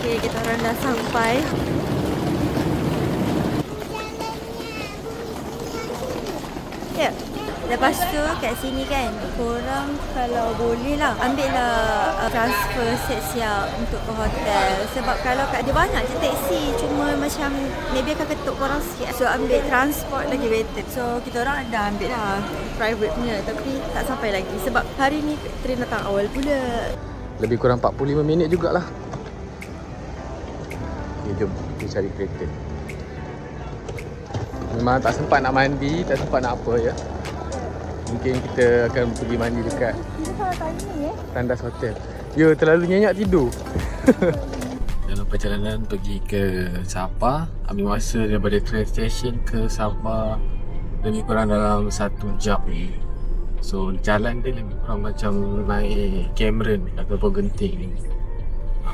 Okay, kita orang dah sampai. Ya. Lepas tu kat sini kan, korang kalau boleh lah ambil lah transfer siap-siap untuk ke hotel. Sebab kalau kat dia banyak je taksi, cuma macam maybe akan ketuk korang sikit. So ambil transport lagi better. So kita orang dah ambil lah private punya, tapi tak sampai lagi sebab hari ni train datang awal pula. Lebih kurang 45 minit jugalah. Okay, jom kita cari kereta. Memang tak sempat nak mandi, tak sempat nak apa ya. Mungkin kita akan pergi mandi dekat tandas hotel. Ya, terlalu nyenyak tidur. Dalam perjalanan pergi ke Sabah, ambil masa daripada train station ke Sabah lebih kurang dalam 1 jam. So jalan dia lebih kurang macam naik Cameron ataupun Genting.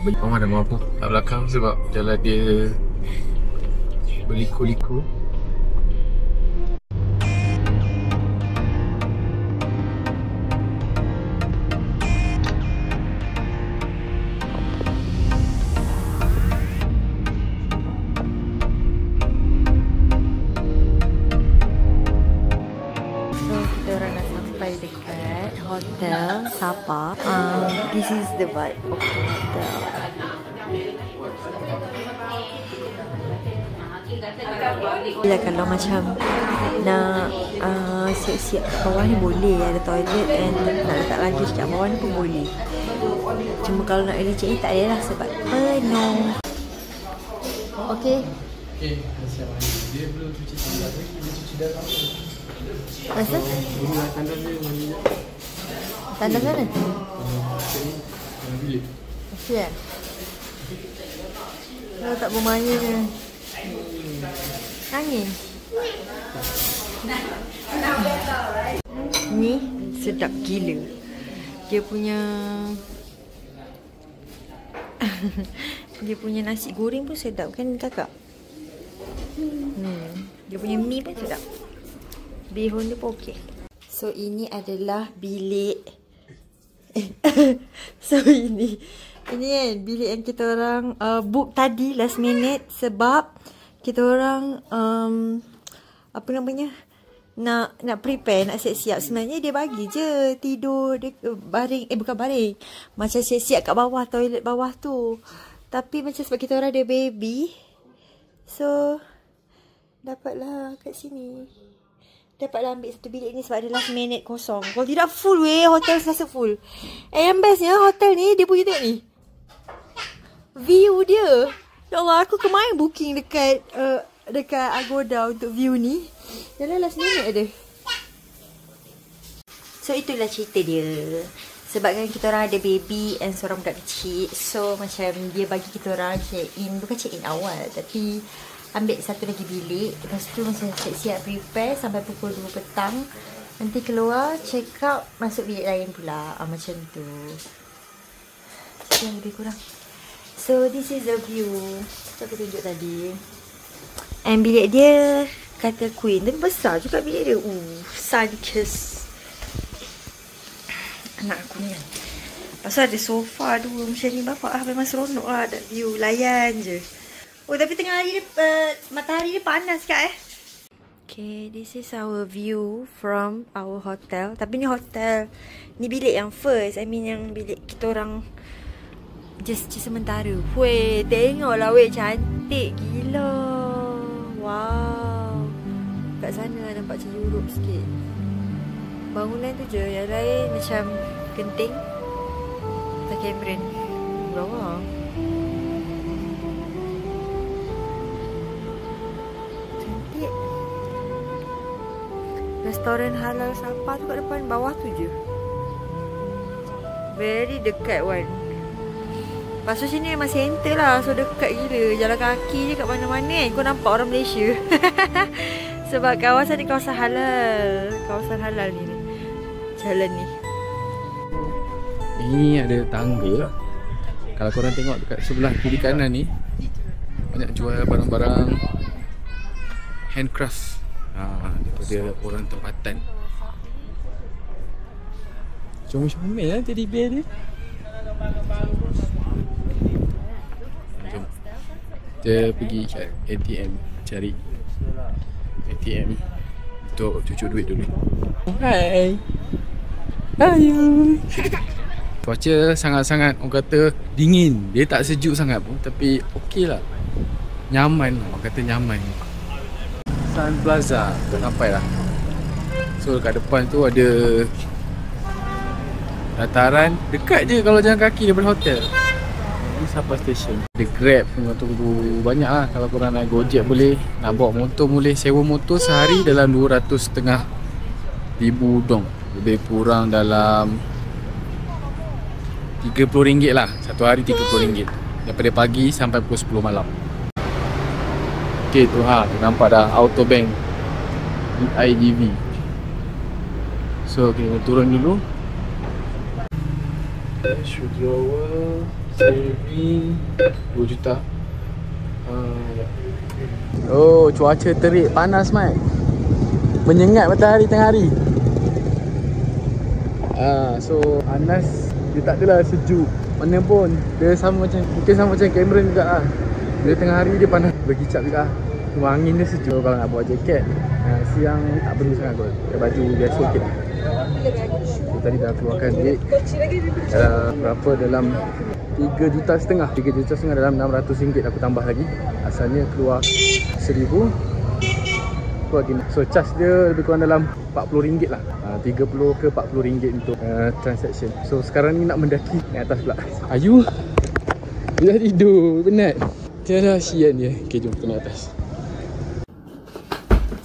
Beli pemadam apa kat belakang sebab jalan dia berliku-liku. Dekat hotel Sabah. This is the vibe of the hotel. Bila kalau macam nak siap-siap kat bawah ni boleh, ada toilet and nak letak luggage kat bawah ni pun boleh. Cuma kalau nak early check-in tak ada lah sebab penuh. Okay. Okay, siap mandi. Dia belum cuci tandas lagi, dia cuci dalam. Rasa? Tandas dia mandi. Tandas mana? Bilik. Okey lah. Kalau tak bermain ke? Angin. Ni sedap gila. Dia punya dia punya nasi goreng pun sedap kan kakak? Dia punya mie pun sedap. Bihun dia pun okey. So ini adalah bilik. So ini kan bilik yang kita orang book tadi last minute sebab kita orang apa namanya, nak prepare, nak siap-siap. Sebenarnya dia bagi je tidur dia baring, bukan baring, macam siap-siap kat bawah, toilet bawah tu. Tapi macam sebab kita orang ada baby, so dapatlah kat sini. Dapatlah ambil satu bilik ni sebab ada last minute kosong. Kalau tidak full weh, hotel rasa full. Yang bestnya hotel ni, dia punya tengok ni, view dia. Ya Allah, aku kemarin booking dekat dekat Agoda untuk view ni. Dalam last minute ada. So itulah cerita dia. Sebab kan kita orang ada baby and seorang budak kecil. So macam dia bagi kita orang check in, bukan check in awal, tapi ambil satu lagi bilik. Lepas tu macam siap-siap prepare sampai pukul 2 petang. Nanti keluar, check out, masuk bilik lain pula. Macam tu. Sekian lebih kurang. So this is the view. Aku tunjuk tadi. And bilik dia kata queen, tapi besar juga bilik dia. Sun kiss. Anak aku ni kan. Pasal ada sofa dua macam ni, bapak memang seronok lah. Ada view, layan je. Oh, tapi tengah hari ni matahari ni panas kat Okay, this is our view from our hotel. Tapi ni hotel, ni bilik yang first. I mean yang bilik kita orang just sementara. Weh, tengoklah weh, cantik gila. Wow. Kat sana nampak macam Europe sikit. Bangunan tu je, yang lain macam Genting atau Cameron. Bawah. Cantik. Restoran halal Sabah tu kat depan bawah tu je. Very dekat one. Lepas tu sini memang center lah. So dekat gila. Jalan kaki je kat mana-mana kan. Kau nampak orang Malaysia. Sebab kawasan ni kawasan halal. Kawasan halal ni. Jalan ni. Ini ada tangga. Kalau korang tengok dekat sebelah kiri kanan ni, banyak jual barang-barang handcraft daripada orang tempatan. Comel-comel lah teddy bear dia. Kita pergi kat ATM cari ATM untuk cucuk duit dulu. Hai. Hai. Cuaca sangat-sangat orang kata dingin. Dia tak sejuk sangat pun, tapi okey lah. Nyaman, orang kata nyaman. Sun Plaza, dah sampai lah. So kat depan tu ada dataran. Dekat je kalau jalan kaki daripada hotel. Ini Sapa Station. Ada Grab, tengok tunggu banyak lah. Kalau korang naik Gojek boleh, nak bawa motor boleh. Sewa motor sehari dalam 250,000 dong. Lebih kurang dalam RM30 lah. Satu hari RM30. Daripada pagi sampai pukul 10 malam. Okay tu nampak dah auto bank IGV. So kita turun dulu. Cash withdrawal, saving 2 juta. Oh, cuaca terik panas Mat. Menyengat matahari tengah hari. So Anas dia tak adalah sejuk mana pun. Dia sama macam, mungkin sama macam Cameron juga lah. Bila tengah hari dia panas, berkicap juga. Cuma angin dia sejuk kalau nak bawa jaket. Siang tak perlu sangat kot. Pakai baju biasa sikit. So, tadi dah keluarkan duit berapa, dalam 3,5 juta. 3,5 juta dalam RM600 aku tambah lagi. Asalnya keluar 1,000. So charge dia lebih kurang dalam RM40 lah. 30 ke RM40 untuk transaction. So sekarang ni nak mendaki naik atas pula. Ayu, dia dah tidur, penat. Tiada sian dia. Okay, jom kita naik atas.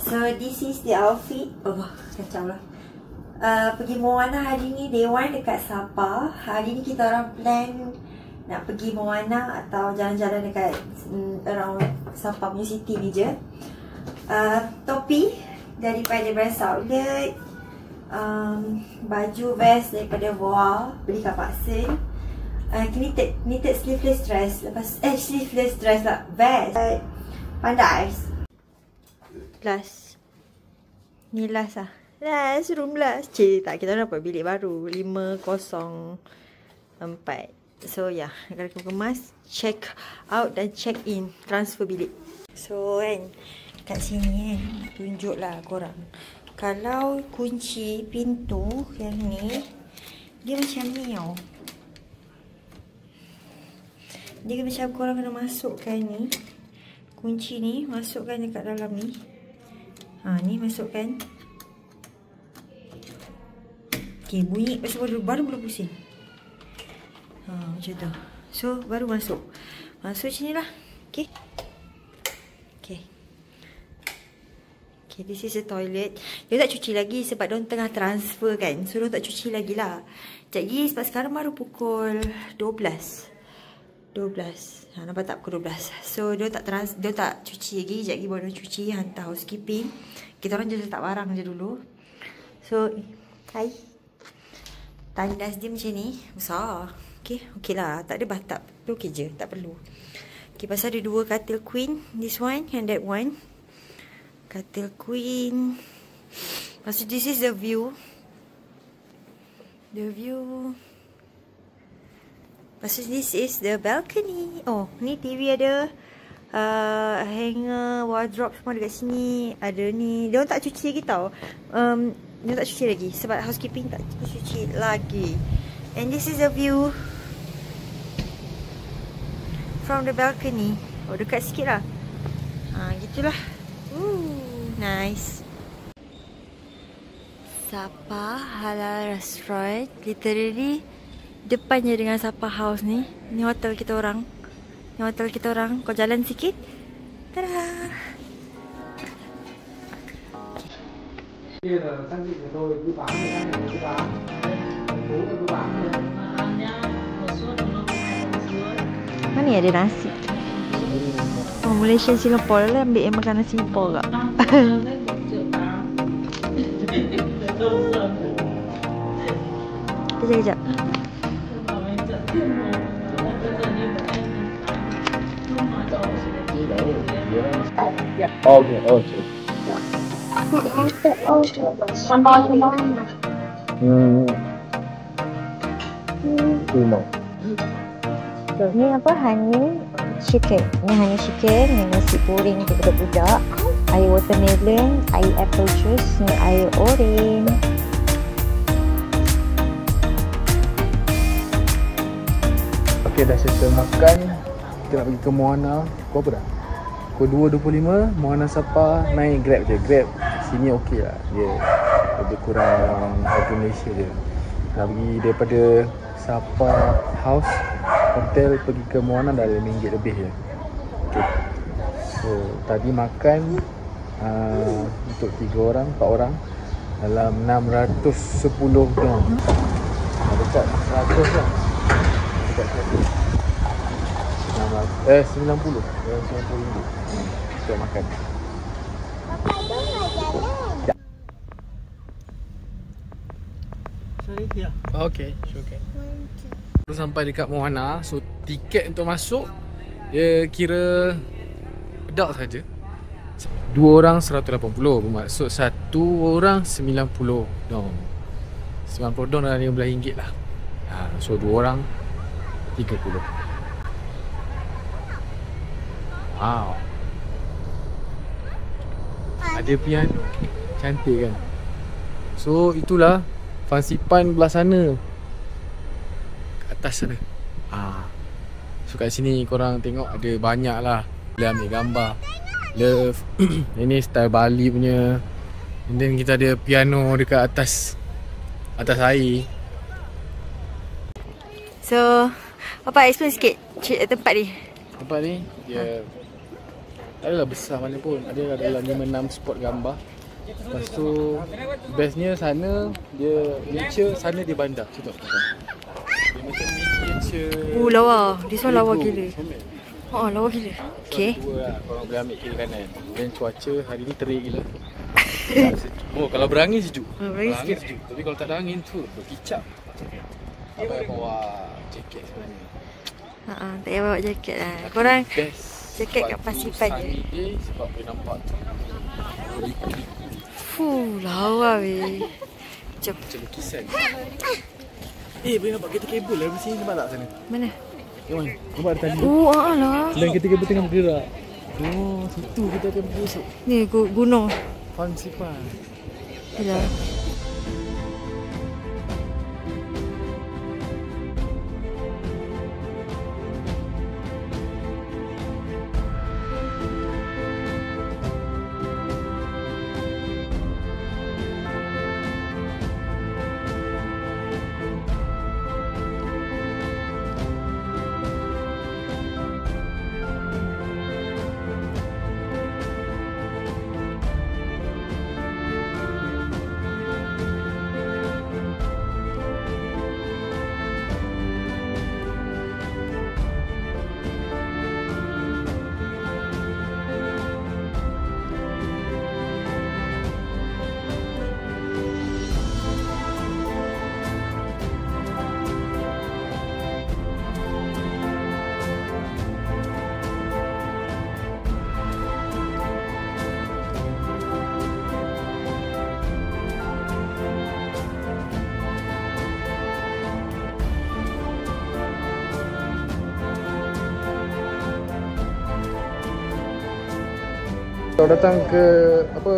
So this is the outfit. Oh, kacau lah. Pergi Moana hari ni, day 1 dekat Sapa. Hari ni kita orang plan nak pergi Moana atau jalan-jalan dekat around Sapa punya city ni je. Topi daripada Brands Outlet, baju vest daripada Voa, beli kat Paksin, knitted sleeveless dress, lepas sleeveless dress lah, vest, Pandais. Last ni last lah, last room last. Tak, kita dapat bilik baru 504. So ya, kalau kemas, check out dan check in, transfer bilik. So kan kat sini kan, tunjuklah korang. Kalau kunci pintu yang ni, dia macam ni tau. Dia macam korang kena masukkan ni, kunci ni, masukkan dekat dalam ni. Ni masukkan. Okay, bunyi pasal baru boleh pusing. Macam tu. So, baru masuk. Masuk macam ni lah. Okay. Okay, this is the toilet. Dia tak cuci lagi sebab dia tengah transfer kan. So, dia tak cuci lagi lah. Sekejap lagi sebab sekarang baru pukul 12. Nampak tak pukul 12. So, dia tak cuci lagi. Sekejap lagi baru dia cuci, hantar housekeeping. Kita orang je letak barang je dulu. So, hai. Tandas dia macam ni. Besar. Okay lah. Tak ada bathtub. Okay je. Tak perlu. Okay, pasal ada 2 katil queen. This one and that one. Katil queen. Maksud this is the view. Maksud this is the balcony. Oh, ni TV ada. Hanger, wardrobe semua dekat sini. Ada ni. Dia orang tak cuci lagi tau. Dia tak cuci lagi sebab housekeeping tak cuci lagi. And this is the view from the balcony. Oh, dekat sikit lah. Gitulah. Nice. Sapa Halal Restaurant. Literally depannya dengan Sapa House ni. Ni hotel kita orang. Kau jalan sikit. Tada. Mana ada nasi? Oh, Malaysian Singapore lah, ambil yang makanan Singapore kak. Kejap. Okay. Ni apa? Honey chicken. Ini hanya chicken dengan nasi goreng untuk budak-budak. Air watermelon, air apple juice, ni air orange. Okay, dah settle makan. Kita nak pergi ke Moana. Pukul apa dah? Pukul 2.25. Moana Sapa naik Grab je. Grab sini okey lah. Dia lebih kurang harga Malaysia je. Nak pergi daripada Sapa House Hotel pergi ke Moana dah RM5 lebih je. Okay. So tadi makan untuk 3 orang, 4 orang dalam 610 dong. Dekat 100 lah. Dekat 100. 90. 90 untuk makan. Okay, okay. Baru sampai dekat Moana. So tiket untuk masuk dia kira adult saja. 2 orang 180, bermaksud 1 orang 90 dong. 90 dong dalam RM15 lah. So 2 orang 30. Wow. Ada piano. Cantik kan? So itulah Fansipan belah sana. Kat atas sana. So kat sini korang tengok ada banyak lah. Boleh ambil gambar. Love. Ini style Bali punya. And then kita ada piano dekat atas air. So, Papa explain sikit tempat ni. Tempat ni dia tak adalah besar mana pun. Ada dalam 5-6 spot gambar. Lepas tu bestnya sana dia nature, sana dia bandar. Contoh dia macam miniature. Lawa. This one lawa gila. Lawa gila. Okay. Dua lah, korang boleh ambil kiri kanan. Dan cuaca hari ni terik gila. Kalau berangin sejuk. Berangin sejuk. Tapi kalau tak ada angin tu berkicap. Tak payah bawa jaket sebenarnya. Tak payah bawa jaket lah. Korang jaket kat Fansipan je. Sebab boleh nampak tu. Lawa weh. Macam lukisan. Boleh nampak kereta kabel dari sini, nampak tak sana? Mana? Yang nampak ada tali. Lah. Dan kereta kabel tengah bergerak. Situ kita akan pergi esok. Ni gunung Fansipan. Yalah. Kalau datang ke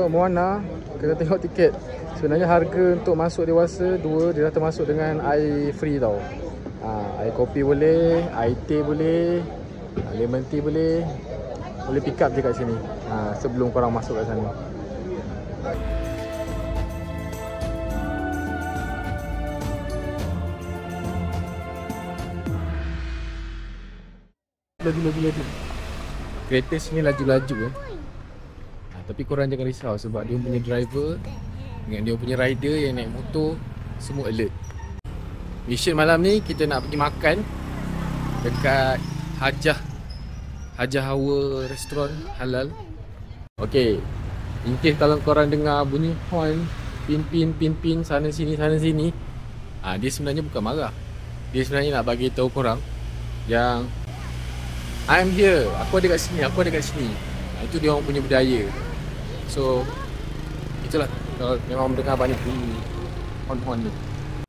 Moana, kita tengok tiket. Sebenarnya harga untuk masuk dewasa 2, dia dah termasuk dengan air free tau. Air kopi boleh, air teh boleh, lemon tea boleh. Boleh pick up je kat sini sebelum korang masuk kat sana. Laju. Kereta sini laju-laju tapi korang jangan risau sebab dia punya driver dengan dia punya rider yang naik motor semua alert. Mission malam ni kita nak pergi makan dekat Hajah Hawa Restoran Halal. Okay, in case kalau korang dengar bunyi horn, pin sana sini, dia sebenarnya bukan marah. Dia sebenarnya nak bagi tahu korang yang I'm here, aku ada kat sini. Itu dia orang punya budaya. So itulah, kalau memang mendengar banyak bunyi horn ni.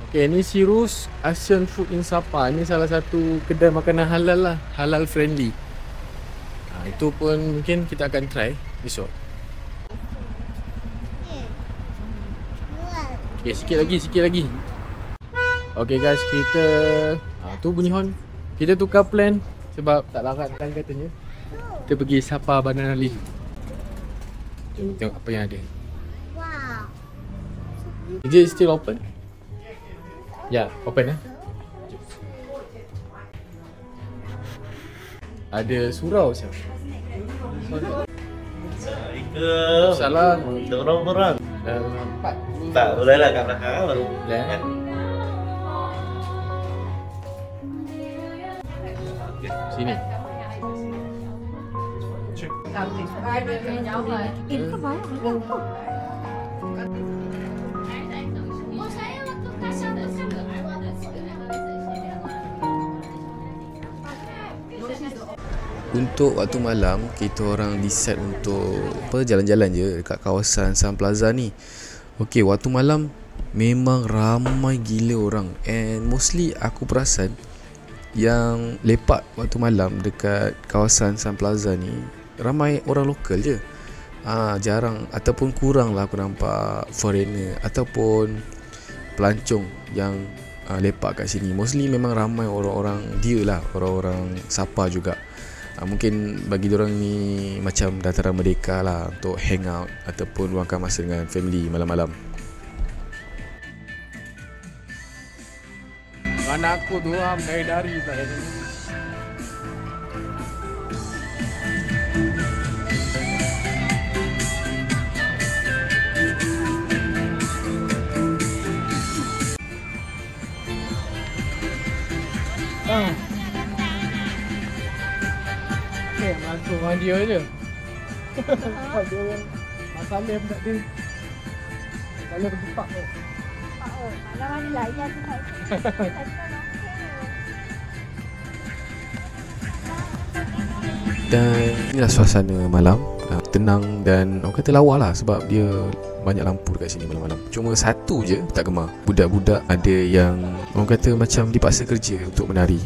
Okay, ni Sirus Asian Food in Sapa. Ni salah satu kedai makanan halal lah, halal friendly. Itu pun mungkin kita akan try besok. Okay, sikit lagi. Okay guys, kita tu bunyi horn. Kita tukar plan sebab tak larat kan katanya. Kita pergi Sapa Banana Leaf. Jom tengok apa yang ada. Is it still open? Ya, open eh. Ada surau siapa? Salah. Orang-orang. Empat. Tak boleh lah kat belakang baru. Kan? Sini. Untuk waktu malam, kita orang decide untuk jalan-jalan je dekat kawasan Sun Plaza ni. Okey, waktu malam memang ramai gila orang. And mostly aku perasan yang lepak waktu malam dekat kawasan Sun Plaza ni ramai orang lokal je. Jarang ataupun kurang lah aku nampak foreigner ataupun pelancong yang lepak kat sini. Mostly memang ramai orang-orang dia lah, orang-orang Sapa juga. Mungkin bagi diorang ni macam dataran merdeka lah untuk hang out ataupun luangkan masa dengan family malam-malam. Anak aku tu dari tak ada. Masuk dengan dia je. Dia yang masalah pun tak ada. Masalah pergi park tu. Malam mana lah, ya tu tak. Dan inilah suasana malam, tenang dan orang kata lawa lah sebab dia banyak lampu dekat sini malam-malam. Cuma satu je tak gemar. Budak-budak ada yang orang kata macam dipaksa kerja untuk menari.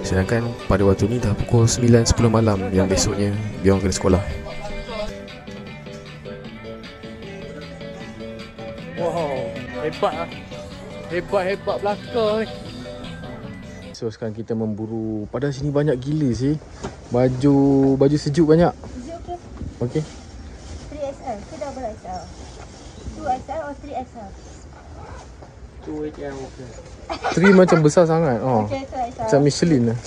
Sedangkan pada waktu ni dah pukul 9-10 malam yang besoknya dia orang kena sekolah. Wow, hebat lah. Hebat belakang ni. So sekarang kita memburu. Padahal sini banyak gila sih. Baju sejuk banyak. Okey. 3XL, ke double XL? 2XL or 3XL? 2XL okey. 3 macam besar sangat. Okay, so XL. Macam Michelin lah.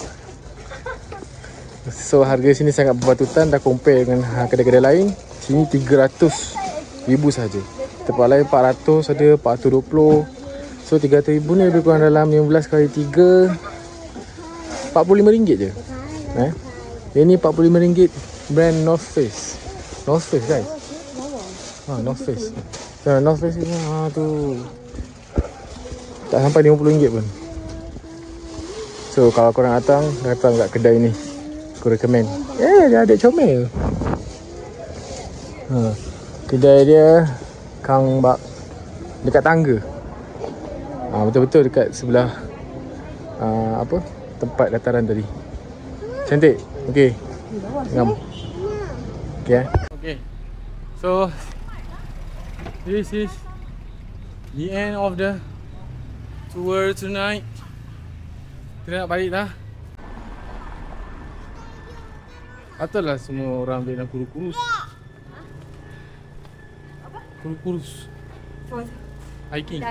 So harga sini sangat berbatutan. Dah compare dengan kedai-kedai lain. Sini 300,000 saja. Tempat lain 400, ada 420. So 300,000 ni lebih kurang dalam 15 kali 3, RM45 je. Ini RM45 brand North Face. North Face guys. North Face. North Face ni tu tak sampai RM50 pun. So kalau korang datang kat kedai ni, aku recommend. Dia ada comel. Kedai dia Kang Bak dekat tangga. Betul-betul dekat sebelah tempat dataran tadi. Cantik. Okey. Ngam. Okey. Okey. So this is the end of the tour tonight. Kita nak balik dah. Patutlah semua orang ambil kurus-kurus. Kurus-kurus. Hiking.